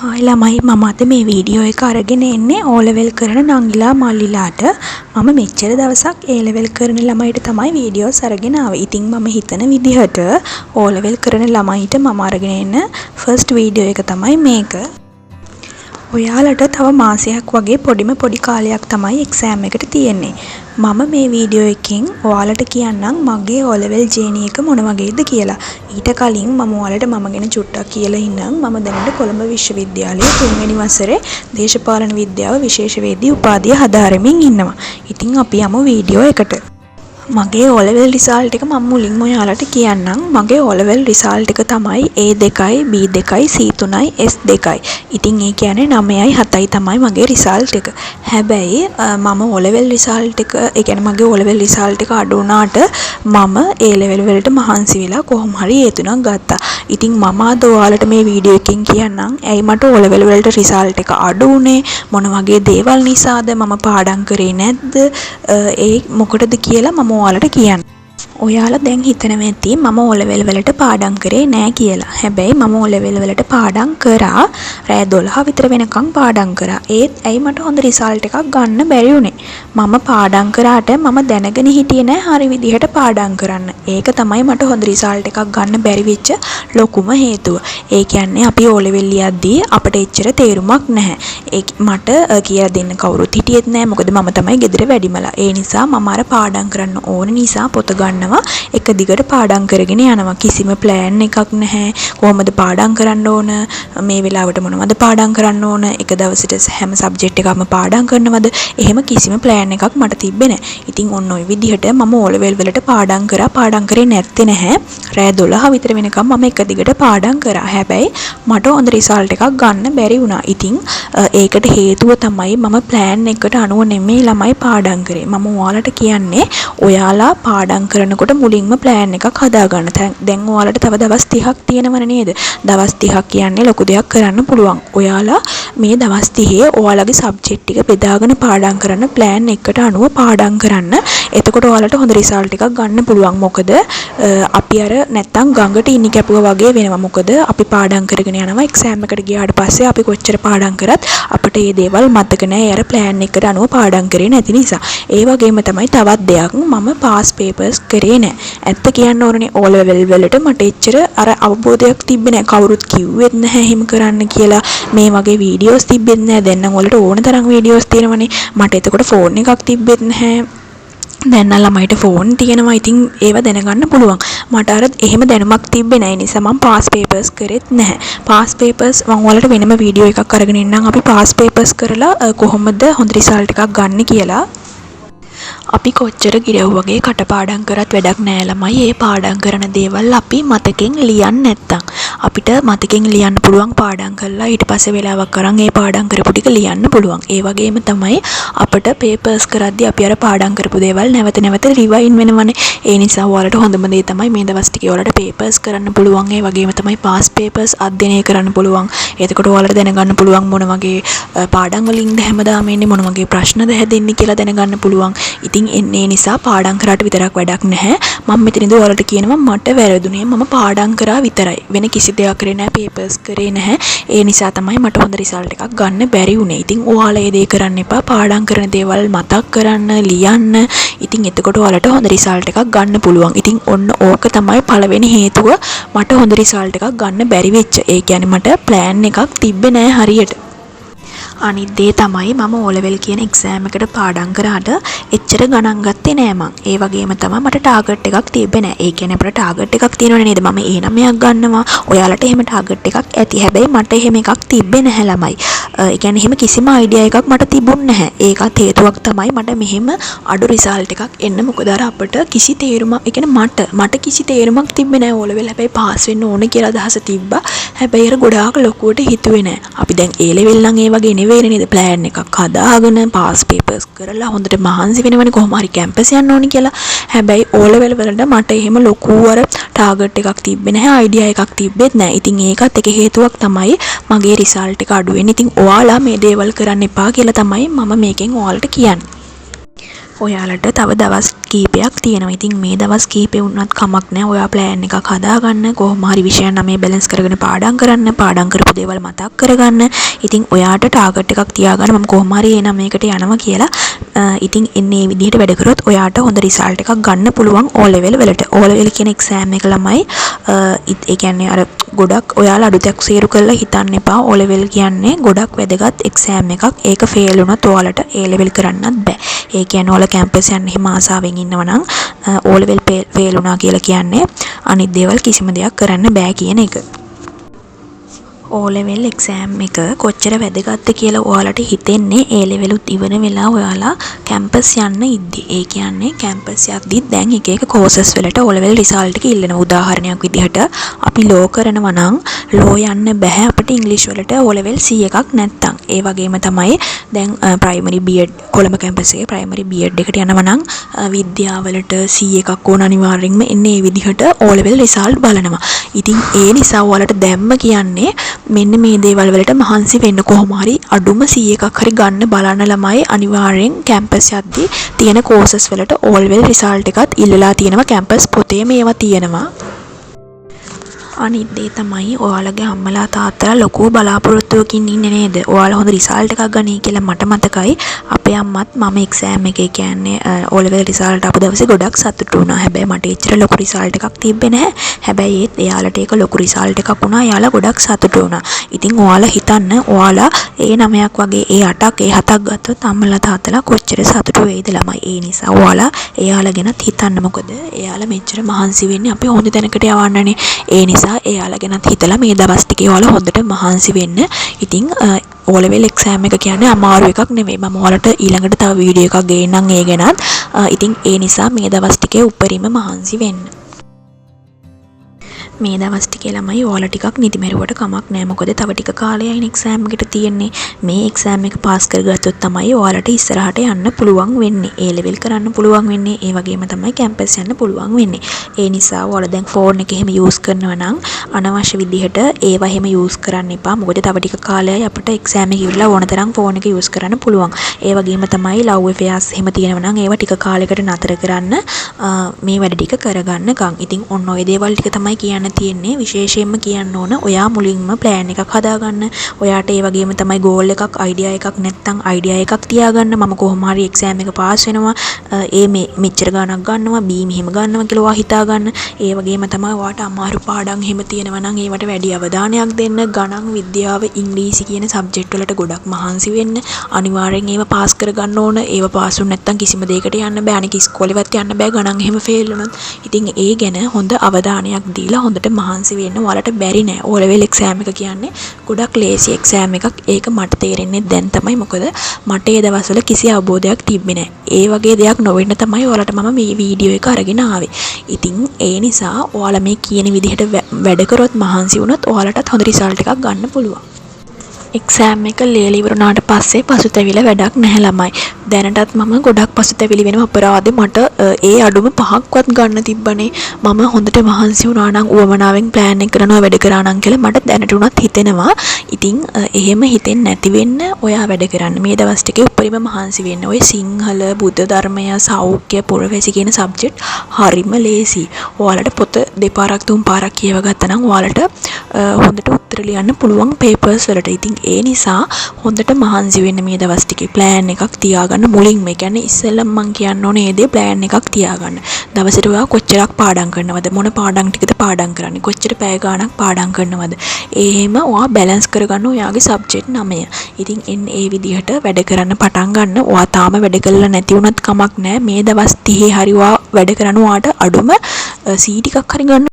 Hi ළමයි මම අද මේ වීඩියෝ එක අරගෙන එන්නේ O level කරන නංගිලා මල්ලිලාට. මම මෙච්චර දවසක් A level කරන ළමයිට තමයි වීඩියෝස් අරගෙන ආවේ. ඉතින් මම හිතන විදිහට O level කරන ළමයිට මම අරගෙන එන ෆස්ට් වීඩියෝ එක තමයි මේක. ඔයාලට තව මාසයක් වගේ පොඩි කාලයක් තමයි එක්සෑම් එකට තියෙන්නේ. මම මේ වීඩියෝ එකෙන් ඔයාලට කියන්නම් මගේ O level ජර්නි එක මොන වගේද කියලා. ඊට කලින් මම ඔයාලට මම ගැන චුට්ටක් කියලා ඉන්නම්. මම දැනට කොළඹ විශ්වවිද්‍යාලයේ 3 වෙනි වසරේ දේශපාලන විද්‍යාව විශේෂවේදී උපාධිය හදාරමින් ඉන්නවා. ඉතින් අපි යමු වීඩියෝ එකට. මගේ O level රිසල්ට් එක මම මුලින්ම ඔයාලට කියන්නම්. මගේ O level රිසල්ට් එක තමයි A2යි B2යි C3යි S2යි. ඉතින් ඒ කියන්නේ 9යි 7යි තමයි මගේ රිසල්ට් එක. හැබැයි මම O level රිසල්ට් එක ඒ කියන්නේ මගේ O level රිසල්ට් එක අඩු වුණාට මම A level වලට මහන්සි වෙලා කොහොම හරි ඒ තුනක් ගත්තා. ඉතින් මම අද ඔයාලට මේ වීඩියෝ එකෙන් කියන්නම් ඇයි මට O level වලට රිසල්ට් එක අඩු වුනේ, මොන වගේ දේවල් නිසාද, මම පාඩම් කරේ නැද්ද, ඒ මොකටද කියලා මම ඔයාලට කියන්න. ඔයාලා දැන් හිතනවා ඇති මම O level වලට පාඩම් කරේ නෑ කියලා. හැබැයි මම O level වලට පාඩම් කරා. රෑ 12 විතර වෙනකන් පාඩම් කරා. ඒත් ඇයි මට හොඳ රිසල්ට් එකක් ගන්න බැරි වුනේ? මම පාඩම් කරාට මම දැනගෙන හිටියේ නෑ හරි විදිහට පාඩම් කරන්න. ඒක තමයි මට හොඳ රිසල්ට් එකක් ගන්න බැරි වෙච්ච ලොකුම හේතුව. ඒ කියන්නේ අපි O level ලියද්දී අපිට එච්චර තේරුමක් නැහැ. මට කියලා දෙන්න කවුරුත් හිටියෙත් නෑ. මොකද මම තමයි ගෙදර වැඩිමලා. ඒ නිසා මම අර පාඩම් කරන්න ඕන නිසා පොත ගන්නවා. එක දිගට පාඩම් කරගෙන යනවා. කිසිම ප්ලෑන් එකක් නැහැ. කොහොමද පාඩම් කරන්න ඕන, මේ වෙලාවට මොනවද පාඩම් කරන්න ඕන, එක දවසට හැම සබ්ජෙක්ට් එකක්ම පාඩම් කරනවද, එහෙම කිසිම ප්ලෑන් එකක් මට තිබ්බේ නැහැ. ඉතින් ඔන්න ඔය විදිහට මම O level වලට පාඩම් කරා. පාඩම් කරේ නැත්තේ නැහැ. රෑ 12 විතර වෙනකම් මම එක දිගට පාඩම් කරා. හැබැයි මට හොඳ රිසල්ට් එකක් ගන්න බැරි වුණා. ඉතින් ඒකට හේතුව තමයි මම ප්ලෑන් එකට අනුව නෙමෙයි ළමයි පාඩම් කරේ. මම ඔයාලට කියන්නේ ඔයාලා පාඩම් කරනකොට මුලින්ම ප්ලෑන් එකක් හදාගන්න. දැන් ඔයාලට තව දවස් 30ක් තියෙනවනේ නේද? දවස් 30ක් කියන්නේ ලොකු දෙයක් කරන්න පුළුවන්. ඔයාලා මේ දවස් 30 ඔයාලගේ සබ්ජෙක්ට් ටික බෙදාගෙන පාඩම් කරන්න, ප්ලෑන් එකට අනුව පාඩම් කරන්න. එතකොට ඔයාලට හොඳ රිසල්ට් එකක් ගන්න පුළුවන්. මොකද අපි අර නැත්තම් ගඟට ඉනි කැපුවා වගේ වෙනවා. මොකද අපි පාඩම් කරගෙන යනවා. එක්සෑම් එකට ගියාට පස්සේ අපි කොච්චර පාඩම් කරත් අපිට මේ දේවල් මතක නැහැ. අර ප්ලෑන් එකට අනුව පාඩම් කරේ නැති නිසා. ඒ වගේම තමයි තවත් දෙයක් මම පාස් පේපර්ස් කරේ නැහැ. ඇත්ත කියන්න ඕනේ O level වලට මට එච්චර අර අවබෝධයක් තිබ්බේ නැහැ. කවුරුත් කිව්වෙත් නැහැ එහෙම කරන්න කියලා. මේ වගේ වීඩියෝස් තිබ්බෙත් නැහැ. දැන් නම් වලට ඕන තරම් වීඩියෝස් තියෙනවනේ. මට එතකොට ෆෝන් එකක් තිබ්බෙත් නැහැ. දැන් නම් ළමයිට ෆෝන් තියෙනවා. ඉතින් ඒව දැනගන්න පුළුවන්. මට අර එහෙම දැනුමක් තිබ්බේ නැහැ. ඒ නිසා මම පාස් පේපර්ස් කරෙත් නැහැ. පාස් පේපර්ස් මම ඔයාලට වෙනම වීඩියෝ එකක් අරගෙන ඉන්නම්. අපි පාස් පේපර්ස් කරලා කොහොමද හොඳ රිසල්ට් එකක් ගන්න කියලා. අපි කොච්චර ගිරව් වගේ කටපාඩම් කරත් වැඩක් නෑ ළමයි. ඒ පාඩම් කරන දේවල් අපි මතකෙන් ලියන්න නැත්තම් අපිට මතකෙන් ලියන්න පුළුවන් පාඩම් කරලා ඊට පස්සේ වෙලාවක් අරන් ඒ පාඩම් කරපු ටික ලියන්න පුළුවන්. ඒ වගේම තමයි අපිට පේපර්ස් කරද්දී අපි අර පාඩම් කරපු දේවල් නැවත රිවයින් වෙනවනේ. ඒ නිසා ඔයාලට හොඳම දේ තමයි මේ දවස් ටිකේ ඔයාලට පේපර්ස් කරන්න පුළුවන්. ඒ වගේම තමයි පාස් පේපර්ස් අධ්‍යයනය කරන්න පුළුවන්. එතකොට ඔයාලට දැනගන්න පුළුවන් මොන වගේ පාඩම් වලින්ද හැමදාම එන්නේ, මොන වගේ ප්‍රශ්නද හැදෙන්නේ කියලා දැනගන්න පුළුවන්. ඉතින් එන්නේ නිසා පාඩම් කරාට විතරක් වැඩක් නැහැ. මම මෙතනදී ඔයාලට කියනවා මට වැරදුනේ මම පාඩම් කරා විතරයි. වෙන කිසි දෙයක් කරේ නැහැ, පේපර්ස් කරේ නැහැ. ඒ නිසා තමයි මට හොඳ රිසල්ට් එකක් ගන්න බැරි වුනේ. ඉතින් ඔයාලා ඒ දේ කරන්න එපා. පාඩම් කරන දේවල් මතක් කරන්න, ලියන්න. ඉතින් එතකොට ඔයාලට හොඳ රිසල්ට් එකක් ගන්න පුළුවන්. ඉතින් ඔන්න ඕක තමයි පළවෙනි හේතුව මට හොඳ රිසල්ට් එකක් ගන්න බැරි වෙච්ච. ඒ කියන්නේ මට ප්ලෑන් එකක් තිබ්බේ නැහැ හරියට. අනිත් දේ තමයි මම O level කියන එක්සෑම් එකට පාඩම් කරාට එච්චර ගණන් ගත්තේ නෑ මං. ඒ වගේම තමයි මට ටාගට් එකක් තිබ්බේ නෑ. ඒ කියන්නේ අපිට ටාගට් එකක් තියෙනවනේ නේද? මම A9ක් ගන්නවා. ඔයාලට එහෙම ටාගට් එකක් ඇති. හැබැයි මට එහෙම එකක් තිබ්බේ නැහැ ළමයි. ඒ කියන්නේ එහෙම කිසිම අයිඩියා එකක් මට තිබුණ නැහැ. ඒකත් හේතුවක් තමයි මට මෙහෙම අඩු රිසල්ට් එකක් එන්න. මොකද අර අපිට කිසි තේරුමක්, ඒ කියන්නේ මට කිසි තේරුමක් තිබ්බේ නැහැ O level. හැබැයි පාස් වෙන්න ඕන කියලා අදහස තිබ්බා. හැබැයි අර ගොඩාක් ලොකුවට හිතුවේ නෑ. අපි දැන් A level නම් ඒ වගේ නෙවෙයි නේද? ප්ලෑන් එකක් හදාගෙන පාස් පේපර්ස් කරලා හොඳට මහන්සි වෙනවනේ කොහොම හරි කැම්පස් යන්න ඕනි කියලා. හැබැයි O level වලට මට එහෙම ලොකු අර ටාගට් එකක් තිබ්බේ නැහැ, අයිඩියා එකක් තිබ්බෙත් නැහැ. ඉතින් ඒකත් එක හේතුවක් තමයි මගේ රිසල්ට් එක අඩු වෙන්නේ. ඉතින් ඔයාලා මේ දේවල් කරන්න එපා කියලා තමයි මම මේකෙන් ඔයාලට කියන්නේ. ඔයාලට තව දවස් කීපයක් තියෙනවා. ඉතින් මේ දවස් කීපේ වුණත් කමක් නැහැ. ඔයා ප්ලෑන් එකක් හදාගන්න. කොහොම හරි විෂයන් 9 බැලන්ස් කරගෙන පාඩම් කරන්න. පාඩම් කරපු දේවල් මතක් කරගන්න. ඉතින් ඔයාට ටාගට් එකක් තියාගන්න මම කොහොම හරි ඒ 9කට යනවා කියලා. ඉතින් එන්නේ මේ විදිහට වැඩ කරොත් ඔයාට හොඳ රිසල්ට් එකක් ගන්න පුළුවන් O level වලට. O level කියන එක්සෑම් එක ළමයි ඒ කියන්නේ අර ගොඩක් ඔයාලා අඩුතක් සේරු කරලා හිතන්න එපා. O level කියන්නේ ගොඩක් වැදගත් එක්සෑම් එකක්. ඒක ෆේල් වුණොත් ඔයාලට A level කරන්නත් බෑ. ඒ කියන්නේ ඔයාලා කැම්පස් යන්න හිම ආසාවෙන් ඉන්නවා නම් O level ෆේල් වුණා කියලා කියන්නේ අනිත් දේවල් කිසිම දෙයක් කරන්න බෑ කියන එක. O level exam එක කොච්චර වැදගත්ද කියලා ඔයාලට හිතෙන්නේ A level උත් ඉවර වෙලා ඔයාලා කැම්පස් යන්න ඉද්දි. ඒ කියන්නේ කැම්පස් යද්දි දැන් එක එක courses වලට O level result එක ඉල්ලනවා. උදාහරණයක් විදිහට අපි law කරනවා නම් law යන්න බෑ අපිට English වලට O level C එකක් නැත්තම්. ඒ වගේම තමයි දැන් primary B.Ed කොළඹ කැම්පස් එකේ primary B.Ed එකට යනවා නම් විද්‍යාවලට C එකක් ඕන අනිවාර්යෙන්ම එන්නේ මේ විදිහට O level result බලනවා. ඉතින් ඒ නිසා ඔයාලට දැම්ම කියන්නේ මෙන්න මේ දේවල් වලට මහන්සි වෙන්න කොහොම හරි අඩුම 100 එකක් හරි ගන්න බලන ළමයි අනිවාර්යෙන් කැම්පස් යද්දි තියෙන courses වලට O level result එකත් ඉල්ලලා තියෙනවා. කැම්පස් පොතේ මේවා තියෙනවා. අනිත් දේ තමයි ඔයාලගේ අම්මලා තාත්තලා ලොකු බලාපොරොත්තුවකින් ඉන්නේ නේද? ඔයාලා හොඳ රිසල්ට් එකක් ගනී කියලා මට මතකයි. අපේ අම්මත් මම එක්සෑම් එකේ කියන්නේ O level රිසල්ට් ආපු දවසේ ගොඩක් සතුටු වුණා. හැබැයි මට එච්චර ලොකු රිසල්ට් එකක් තිබ්බේ නැහැ. හැබැයි ඒත් එයාලට ඒක ලොකු රිසල්ට් එකක් වුණා. එයාලා ගොඩක් සතුටු වුණා. ඉතින් ඔයාලා හිතන්න ඔයාලා ඒ 9ක් වගේ ඒ 8ක් ඒ 7ක් ගත්තොත් අම්මලා තාත්තලා කොච්චර සතුටු වෙයිද ළමයි. ඒ නිසා ඔයාලා එයාලා ගැනත් හිතන්න. මොකද එයාලා මෙච්චර මහන්සි වෙන්නේ අපි හොඳ තැනකට යවන්නනේ. ඒ නිසා එයාලා ගැනත් හිතලා මේ දවස් ටිකේ ඔයාලා හොඳට මහන්සි වෙන්න. ඉතින් O level exam එක කියන්නේ අමාරු එකක් නෙවෙයි. මම ඔයාලට ඊළඟට තව වීඩියෝ එකක් ගේන්නම් ඒ ගැනත්. ඉතින් ඒ නිසා මේ දවස් ටිකේ උපරිම මහන්සි වෙන්න. මේ දවස් ටිකේ ළමයි ඔයාලා ටිකක් නිදි මරුවට කමක් නැහැ. මොකද තව ටික කාලයයි එක්සෑම් එකට තියෙන්නේ. මේ එක්සෑම් එක පාස් කරගත්තොත් තමයි ඔයාලට ඉස්සරහට යන්න පුළුවන් වෙන්නේ. A level කරන්න පුළුවන් වෙන්නේ. ඒ වගේම තමයි කැම්පස් යන්න පුළුවන් වෙන්නේ. ඒ නිසා ඔයාලා දැන් ෆෝන් එක එහෙම යූස් කරනවා නම් අනවශ්‍ය විදිහට ඒව එහෙම යූස් කරන්න එපා. මොකද තව ටික කාලයයි අපිට එක්සෑම් එක ඉවරලා ඕන තරම් ෆෝන් එක යූස් කරන්න පුළුවන්. ඒ වගේම තමයි love affairs එහෙම තියෙනවා නම් ඒව ටික කාලයකට නතර කරන්න මේ වැඩ ටික කරගන්න ගන්න. ඉතින් ඔන්න ඔය දේවල් ටික තමයි කියන්න තියෙන්නේ. විශේෂයෙන්ම කියන්න ඕන ඔයා මුලින්ම ප්ලෑන් එකක් හදාගන්න. ඔයාට ඒ වගේම තමයි ගෝල් එකක් අයිඩියා එකක් නැත්නම් අයිඩියා එකක් තියාගන්න. මම කොහොම හරි එක්සෑම් එක පාස් වෙනවා. ඒ මෙච්චර ගණක් ගන්නවා B මෙහෙම ගන්නවා කියලා ඔයා හිතාගන්න. ඒ වගේම තමයි ඔයාට අමාරු පාඩම් එහෙම තියෙනවා නම් ඒවට වැඩි අවධානයක් දෙන්න. ගණන් විද්‍යාව ඉංග්‍රීසි කියන සබ්ජෙක්ට් වලට ගොඩක් මහන්සි වෙන්න. අනිවාර්යෙන් ඒව පාස් කරගන්න ඕන. ඒව පාස් වුනේ නැත්නම් කිසිම දෙයකට යන්න බෑ. අනික ඉස්කෝලේවත් යන්න බෑ ගණන් එහෙම ෆේල් වුණොත්. ඉතින් ඒ ගැන හොඳ අවධානයක් දීලා හොඳට මහන්සි වෙන්න. ඔයාලට බැරි නෑ. O level exam එක කියන්නේ ගොඩක් ලේසි exam එකක්. ඒක මට තේරෙන්නේ දැන් තමයි. මොකද මට ඒ දවස්වල කිසි අවබෝධයක් තිබ්බේ නෑ. ඒ වගේ දෙයක් නොවෙන්න තමයි ඔයාලට මම මේ වීඩියෝ එක අරගෙන ආවේ. ඉතින් ඒ නිසා ඔයාලා මේ කියන විදිහට වැඩ කරොත් මහන්සි වුණොත් ඔයාලටත් හොඳ රිසල්ට් එකක් ගන්න පුළුවන්. එක්සෑම් එක ලියලා ඉවරුනාට පස්සේ පසුතැවිලා වැඩක් නැහැ ළමයි. දැනටත් මම ගොඩක් පසුතැවිලි වෙනවා. අපරාධේ මට ඒ අඩුම 5ක්වත් ගන්න තිබ්බනේ. මම හොඳට මහන්සි වුණා නම් උවමනාවෙන් ප්ලෑන් එක කරනවා වැඩ කරා නම් කියලා මට දැනට උනත් හිතෙනවා. ඉතින් එහෙම හිතෙන්නේ නැති වෙන්න ඔයා වැඩ කරන්න. මේ දවස් ටිකේ උපරිම මහන්සි වෙන්න. ඔය සිංහල, බුද්ධ ධර්මය, සෞඛ්‍ය, පුරවැසි කියන සබ්ජෙක්ට් හරිම ලේසි. ඔයාලට පොත දෙපාරක් තුන් පාරක් කියව ගත්තා නම් ඔයාලට හොඳට උත්තර ලියන්න පුළුවන් පේපර්ස් වලට. ඉතින් ඒ නිසා හොඳට මහන්සි වෙන්න මේ දවස් ටිකේ ප්ලෑන් එකක් තියාගන්න. මුලින්ම ඒ කියන්නේ ඉස්සෙල්ලම මම කියන්න ඕනේ මේ දේ ප්ලෑන් එකක් තියාගන්න. දවසට ඔයා කොච්චරක් පාඩම් කරනවද? මොන පාඩම් ටිකද පාඩම් කරන්නේ? කොච්චර පැය ගාණක් පාඩම් කරනවද? එහෙම ඔයා බැලන්ස් කරගන්න ඔයාගේ සබ්ජෙක්ට් 9. ඉතින් එන්න ඒ විදිහට වැඩ කරන්න පටන් ගන්න. ඔයා තාම වැඩ කළා නැති වුණත් කමක් නැහැ. මේ දවස් 30 හරි ඔයා වැඩ කරන ඔයාට අඩුම C ටිකක් හරි ගන්න